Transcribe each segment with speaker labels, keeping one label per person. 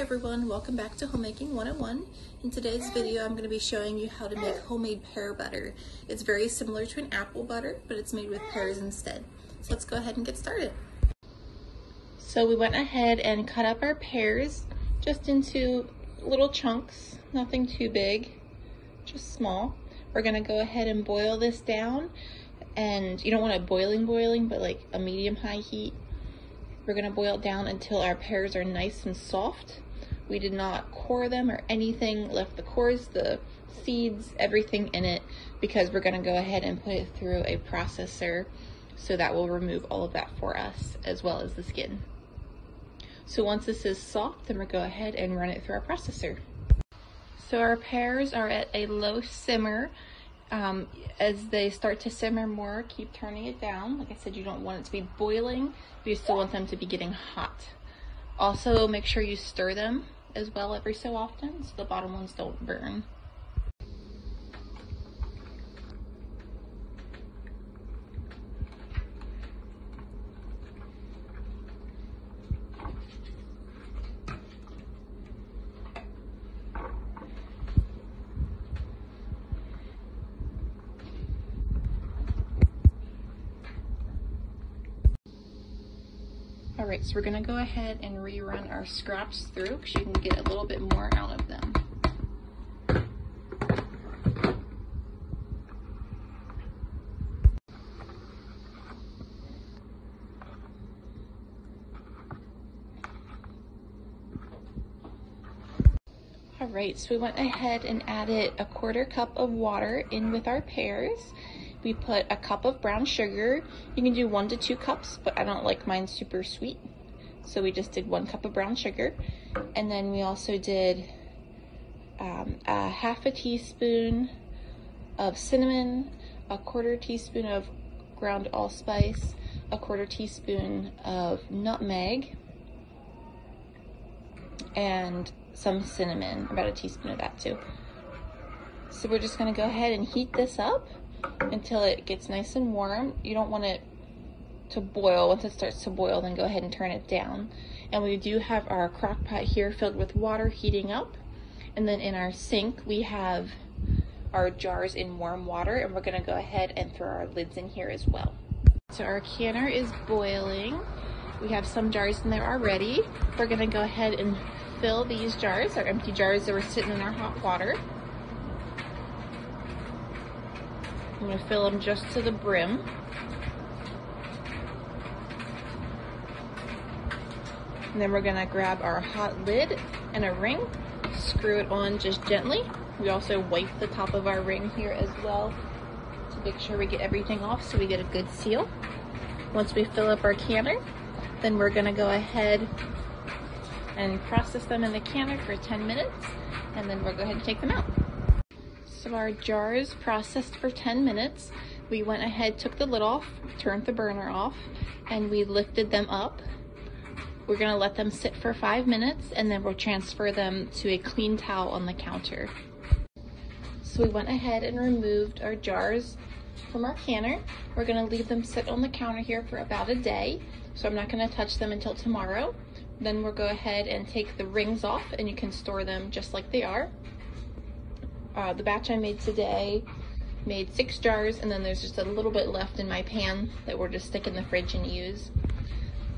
Speaker 1: Hi everyone, welcome back to Homemaking 101. In today's video, I'm going to be showing you how to make homemade pear butter. It's very similar to an apple butter, but it's made with pears instead. So let's go ahead and get started. So we went ahead and cut up our pears just into little chunks, nothing too big, just small. We're going to go ahead and boil this down, and you don't want it boiling, but like a medium-high heat. We're going to boil it down until our pears are nice and soft. We did not core them or anything, left the cores, the seeds, everything in it, because we're going to go ahead and put it through a processor, so that will remove all of that for us, as well as the skin. So once this is soft, then we'll go ahead and run it through our processor. So our pears are at a low simmer. As they start to simmer more, keep turning it down. Like I said, you don't want it to be boiling, but you still want them to be getting hot. Also, make sure you stir them as well every so often, so the bottom ones don't burn. All right, so we're gonna go ahead and rerun our scraps through because you can get a little bit more out of them. All right, so we went ahead and added a 1/4 cup of water in with our pears. We put a cup of brown sugar. You can do 1 to 2 cups, but I don't like mine super sweet. So we just did 1 cup of brown sugar. And then we also did a 1/2 teaspoon of cinnamon, a 1/4 teaspoon of ground allspice, a 1/4 teaspoon of nutmeg, and some cinnamon, about a teaspoon of that too. So we're just gonna go ahead and heat this up until it gets nice and warm. You don't want it to boil. Once it starts to boil, then go ahead and turn it down. And we do have our crock pot here filled with water heating up. And then in our sink, we have our jars in warm water, and we're gonna go ahead and throw our lids in here as well. So our canner is boiling. We have some jars in there already. We're gonna go ahead and fill these jars, our empty jars that were sitting in our hot water. I'm gonna fill them just to the brim. And then we're gonna grab our hot lid and a ring, screw it on just gently. We also wipe the top of our ring here as well to make sure we get everything off so we get a good seal. Once we fill up our canner, then we're gonna go ahead and process them in the canner for 10 minutes, and then we'll go ahead and take them out. So our jars processed for 10 minutes. We went ahead, took the lid off, turned the burner off, and we lifted them up. We're gonna let them sit for 5 minutes, and then we'll transfer them to a clean towel on the counter. So we went ahead and removed our jars from our canner. We're gonna leave them sit on the counter here for about a day. So I'm not gonna touch them until tomorrow. Then we'll go ahead and take the rings off, and you can store them just like they are. The batch I made today made 6 jars, and then there's just a little bit left in my pan that we'll just stick in the fridge and use.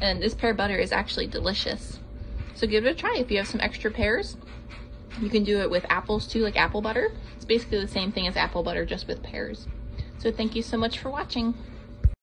Speaker 1: And this pear butter is actually delicious. So give it a try if you have some extra pears. You can do it with apples too, like apple butter. It's basically the same thing as apple butter, just with pears. So thank you so much for watching.